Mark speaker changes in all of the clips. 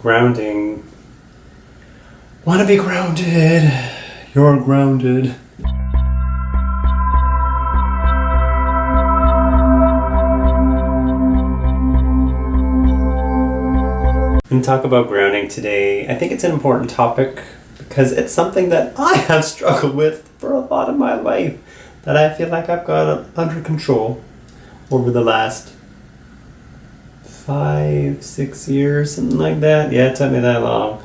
Speaker 1: grounding. Want to be grounded. You're grounded. I'm going to talk about grounding today. I think it's an important topic because it's something that I have struggled with for a lot of my life that I feel like I've got under control over the last 5-6 years, something like that. Yeah, it took me that long.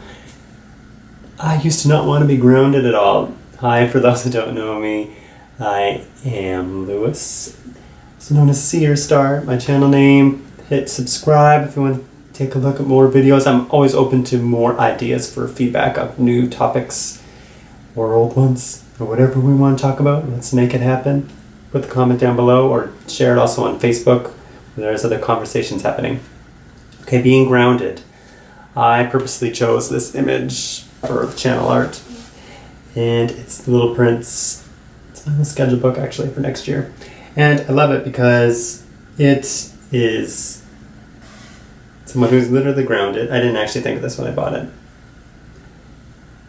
Speaker 1: I used to not want to be grounded at all. Hi, for those who don't know me, I am Lewis. It's known as Seer Star, my channel name. Hit subscribe if you want to take a look at more videos. I'm always open to more ideas for feedback of new topics or old ones or whatever we want to talk about. Let's make it happen. Put the comment down below or share it also on Facebook where there's other conversations happening. Okay, being grounded. I purposely chose this image for the channel art, and it's the Little Prince. It's my little schedule book actually for next year, and I love it because it is someone who's literally grounded. I didn't actually think of this when I bought it.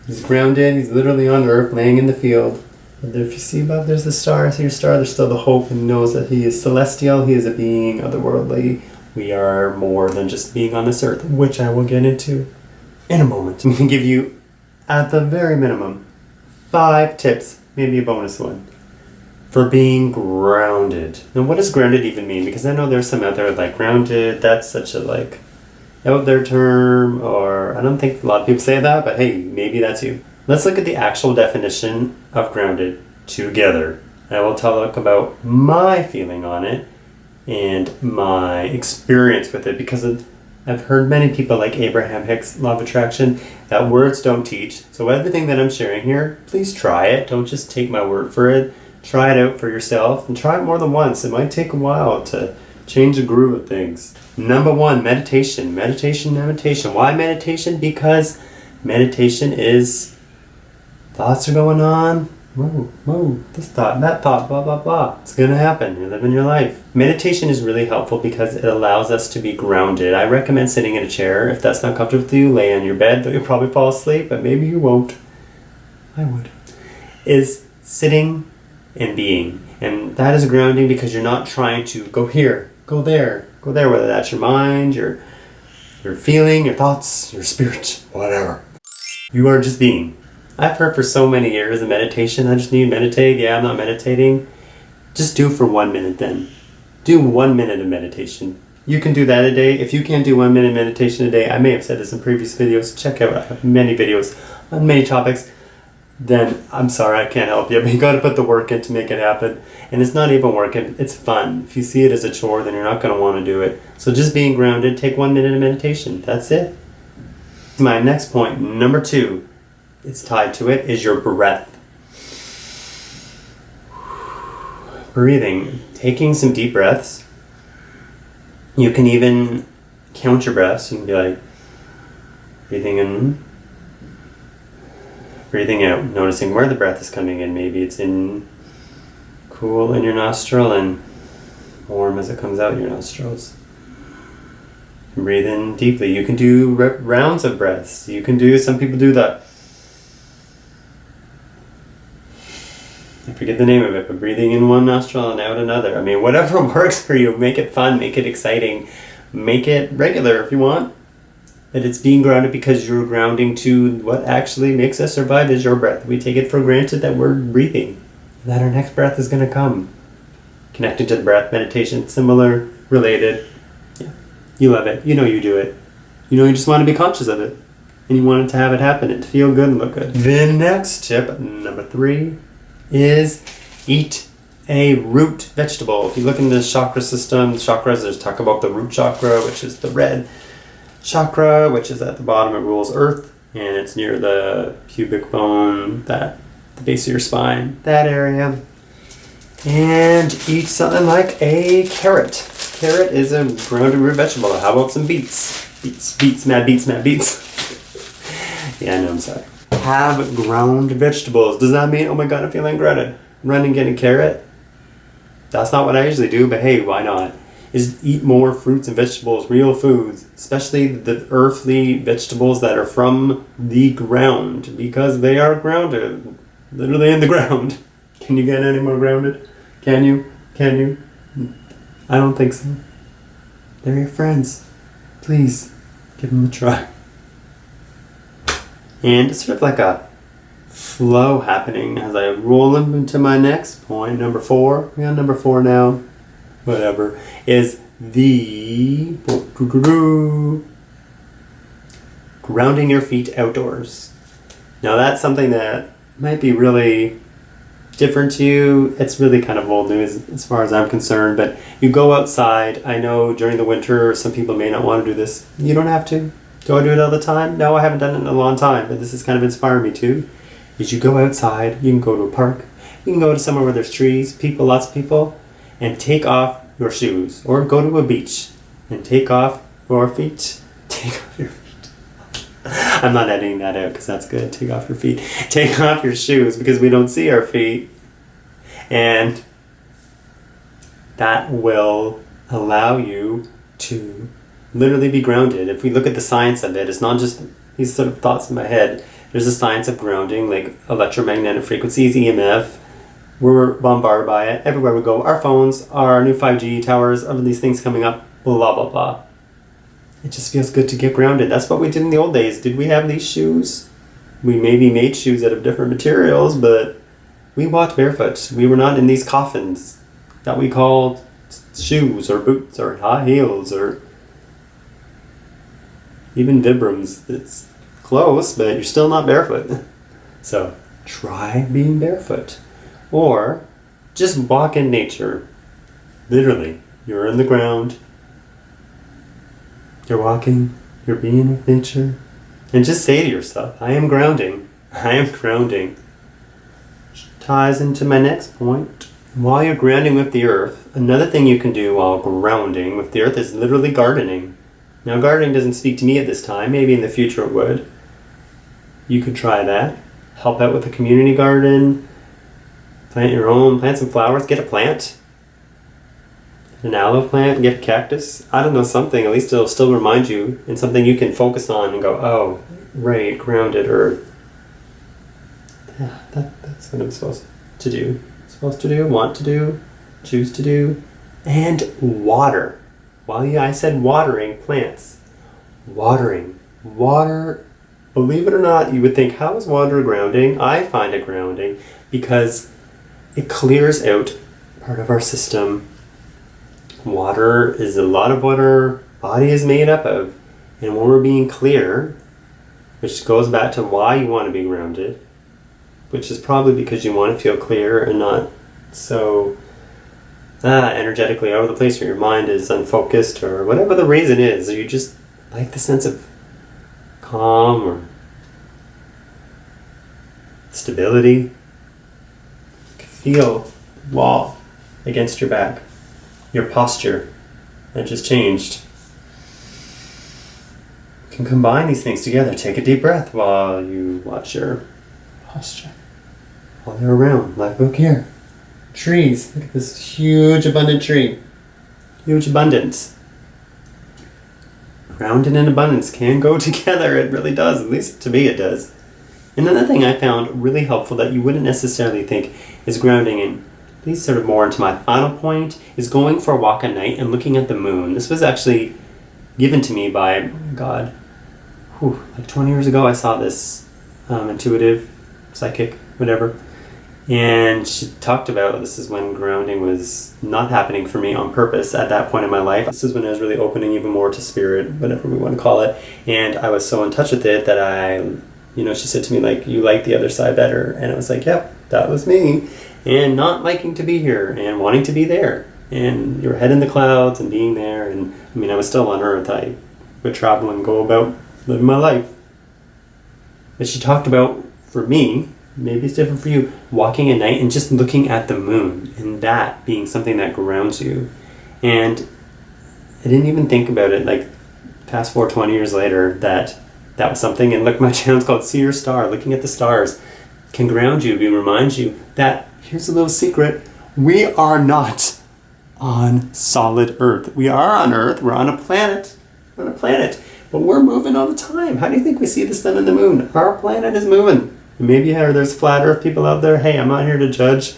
Speaker 1: He's grounded, he's literally on earth, laying in the field. And if you see above, there's the star, see your star, there's still the hope, and knows that he is celestial, he is a being otherworldly. We are more than just being on this earth, which I will get into in a moment. I'm going to give you, at the very minimum, 5 tips, maybe a bonus one, for being grounded. Now, what does grounded even mean? Because I know there's some out there like grounded, that's such a out there term, or I don't think a lot of people say that, but hey, maybe that's you. Let's look at the actual definition of grounded together. I will talk about my feeling on it and my experience with it, because I've heard many people like Abraham Hicks, Law of Attraction, that words don't teach. So everything that I'm sharing here, please try it. Don't just take my word for it. Try it out for yourself and try it more than once. It might take a while to change the groove of things. Number 1, meditation. Meditation. Why meditation? Because meditation is thoughts are going on. Whoa, this thought, that thought, blah, blah, blah. It's going to happen. You're living your life. Meditation is really helpful because it allows us to be grounded. I recommend sitting in a chair. If that's not comfortable with you, lay on your bed. You'll probably fall asleep, but maybe you won't. I would. Is sitting and being. And that is grounding because you're not trying to go here, go there, whether that's your mind, your feeling, your thoughts, your spirit, whatever. You are just being. I've heard for so many years of meditation, I just need to meditate. Yeah, I'm not meditating. Just do for 1 minute then. Do 1 minute of meditation. You can do that a day. If you can't do 1 minute meditation a day, I may have said this in previous videos. Check out, I have many videos on many topics. Then I'm sorry, I can't help you. But you got to put the work in to make it happen. And it's not even working, it's fun. If you see it as a chore, then you're not going to want to do it. So just being grounded, take 1 minute of meditation. That's it. My next point, number 2, it's tied to it, is your breath. Breathing. Taking some deep breaths. You can even count your breaths. You can be like, breathing in, breathing out, noticing where the breath is coming in. Maybe it's in cool in your nostril and warm as it comes out your nostrils. Breathe in deeply. You can do rounds of breaths. You can do, some people do that. I forget the name of it, but breathing in one nostril and out another. I mean, whatever works for you. Make it fun, make it exciting, make it regular if you want. But it's being grounded because you're grounding to what actually makes us survive is your breath. We take it for granted that we're breathing, that our next breath is going to come. Connecting to the breath, meditation, similar, related. Yeah, you love it. You know you do it. You know you just want to be conscious of it. And you want it to have it happen and to feel good and look good. The next tip, number 3, is eat a root vegetable. If you look in the chakra system, chakras, there's talk about the root chakra, which is the red chakra, which is at the bottom. It rules earth, and it's near the pubic bone, that the base of your spine, that area. And eat something like a carrot. Carrot is a grounded root vegetable. How about some beets? Mad beets. Yeah, I know, I'm sorry. Have ground vegetables. Does that mean, oh my god, I'm feeling grounded? Run and get a carrot? That's not what I usually do, but hey, why not? is eat more fruits and vegetables, real foods, especially the earthly vegetables that are from the ground, because they are grounded, literally in the ground. Can you get any more grounded? Can you? Can you? I don't think so. They're your friends. Please, give them a try. And it's sort of like a flow happening as I roll into my next point, number 4. We got number 4 now. Whatever. Is the grounding your feet outdoors. Now that's something that might be really different to you. It's really kind of old news as far as I'm concerned, but you go outside. I know during the winter some people may not want to do this. You don't have to. Do I do it all the time? No, I haven't done it in a long time, but this has kind of inspired me too. Is you go outside, you can go to a park, you can go to somewhere where there's trees, people, lots of people, and take off your shoes, or go to a beach and take off your feet. Take off your feet. I'm not editing that out because that's good. Take off your feet. Take off your shoes because we don't see our feet, and that will allow you to literally be grounded. If we look at the science of it, it's not just these sort of thoughts in my head. There's a science of grounding, like electromagnetic frequencies, EMF. We're bombarded by it everywhere we go. Our phones, our new 5G towers, all of these things coming up, blah, blah, blah. It just feels good to get grounded. That's what we did in the old days. Did we have these shoes? We maybe made shoes out of different materials, but we walked barefoot. We were not in these coffins that we called shoes or boots or high heels or even Vibrams. It's close, but you're still not barefoot. So try being barefoot. Or just walk in nature. Literally, you're in the ground. You're walking. You're being with nature. And just say to yourself, I am grounding. I am grounding. Which ties into my next point. While you're grounding with the earth, another thing you can do while grounding with the earth is literally gardening. Now, gardening doesn't speak to me at this time. Maybe in the future it would. You could try that. Help out with a community garden. Plant your own. Plant some flowers. Get a plant. An aloe plant. Get a cactus. I don't know, something. At least it'll still remind you. And something you can focus on and go, oh, right, grounded earth. Yeah, that's what I'm supposed to do. Supposed to do, want to do, choose to do. And water. I said watering plants. Watering. Water, believe it or not, you would think, how is water grounding? I find it grounding because it clears out part of our system. Water is a lot of what our body is made up of. And when we're being clear, which goes back to why you want to be grounded, which is probably because you want to feel clear and not so energetically all over the place, or your mind is unfocused, or whatever the reason is, or you just like the sense of calm or stability. You can feel wall against your back, your posture that just changed. You can combine these things together. Take a deep breath while you watch your posture. While they're around, like look here. Trees. Look at this huge abundant tree. Huge abundance. Grounded and abundance can go together. It really does. At least to me it does. Another thing I found really helpful that you wouldn't necessarily think is grounding, and leads sort of more into my final point, is going for a walk at night and looking at the moon. This was actually given to me by, God, like 20 years ago. I saw this intuitive, psychic, whatever. And she talked about, this is when grounding was not happening for me on purpose at that point in my life. This is when I was really opening even more to spirit, whatever we want to call it. And I was so in touch with it that she said to me, like, you like the other side better. And I was like, yep, that was me. And not liking to be here and wanting to be there. And your head in the clouds and being there. And I was still on Earth. I would travel and go about living my life. But she talked about, for me, maybe it's different for you, walking at night and just looking at the moon, and that being something that grounds you. And I didn't even think about it, like, fast forward 20 years later, that was something. And look, my channel's called See Your Star. Looking at the stars can ground you, it reminds you that, here's a little secret, we are not on solid Earth. We are on Earth. We're on a planet. We're on a planet. But we're moving all the time. How do you think we see the sun and the moon? Our planet is moving. Maybe there's flat Earth people out there. Hey, I'm not here to judge.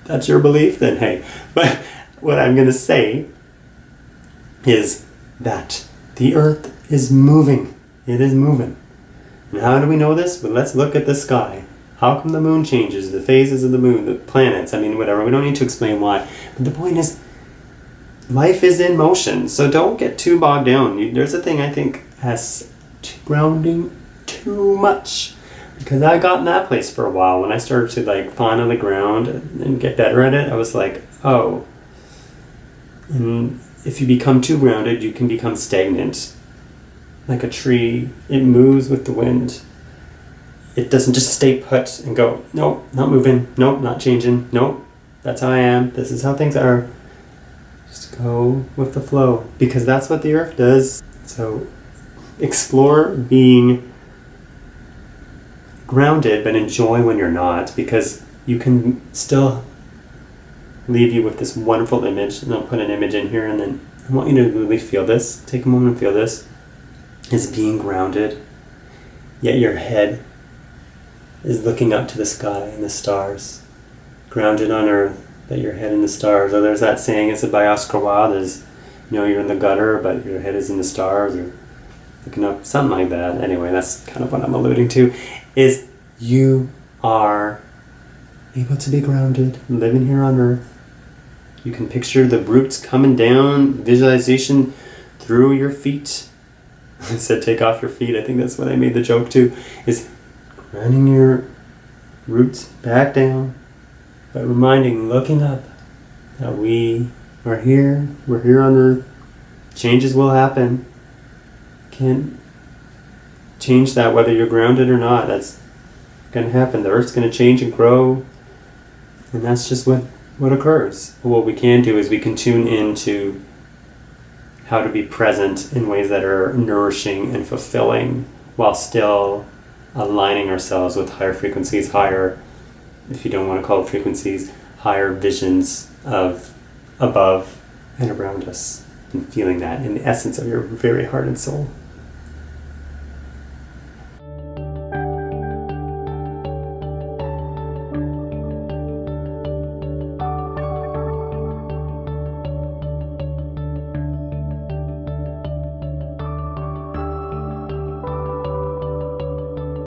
Speaker 1: That's your belief? Then hey. But what I'm going to say is that the Earth is moving. It is moving. And how do we know this? Well, let's look at the sky. How come the moon changes? The phases of the moon, the planets, whatever. We don't need to explain why. But the point is, life is in motion. So don't get too bogged down. There's a thing I think has grounding too much. Because I got in that place for a while. When I started to find on the ground and get better at it, I was like, oh. And if you become too grounded, you can become stagnant. Like a tree, it moves with the wind. It doesn't just stay put and go, nope, not moving, nope, not changing, nope, that's how I am, this is how things are. Just go with the flow, because that's what the Earth does. So explore being grounded, but enjoy when you're not, because you can still leave you with this wonderful image, and I'll put an image in here, and then I want you to really feel this, take a moment and feel this, is being grounded, yet your head is looking up to the sky and the stars, grounded on Earth, but your head in the stars. Or there's that saying, it's by Oscar Wilde, is, you're in the gutter, but your head is in the stars, or looking up, something like that. Anyway, that's kind of what I'm alluding to, is you are able to be grounded, living here on Earth. You can picture the roots coming down, visualization through your feet. I said take off your feet, I think that's what I made the joke to, is running your roots back down, but looking up, that we are here, we're here on Earth, changes will happen. Can't change that whether you're grounded or not, that's going to happen. The Earth's going to change and grow, and that's just what occurs. But what we can do is we can tune into how to be present in ways that are nourishing and fulfilling, while still aligning ourselves with higher frequencies, higher, if you don't want to call it frequencies, higher visions of above and around us, and feeling that in the essence of your very heart and soul.